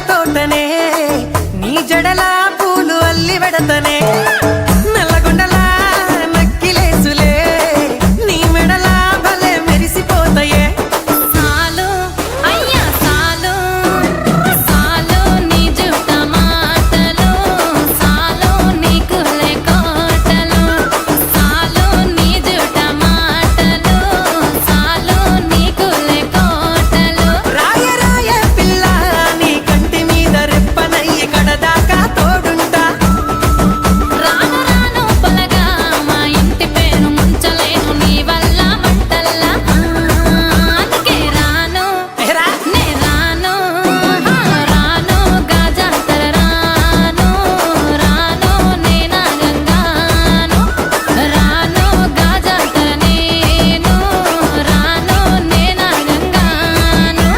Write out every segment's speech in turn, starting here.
తోటనే నీ జడలా పూలు అల్లి వెడతనే నల్లగొండలా నక్కిలేసులే నీ మెడలా భలే మెరిసిపోతాయే సాలు అయ్యా సాలు సాలు నీ జుట్ట మాటలు సాలు నీకు లేకోటలు సాలు నీ జుట్ట మాటలు సాలు నీకు లేకోటలు రాయ రాయ పిల్ల నీ కంటి మీద రెప్పనయ్యి కడదాకా తోడుంటా రాను రాను పొలగా మా ఇంటి పేరు ముంచలేను నీ వల్ల మంటల్లా అందుకే రాను ఏరా నే రాను రాను గాజాతర రాను రాను నేనా గంగాను రాను గాజాతర నేను రాను నేనా గంగాను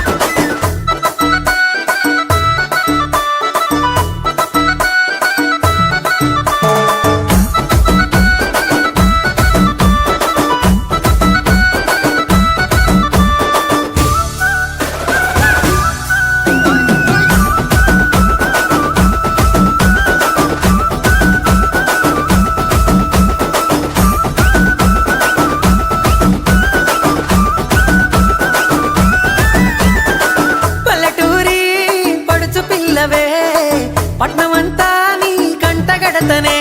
పల్లెటూరి పడుచు పిల్లవే పట్నమంతా నీ కంటగడతనే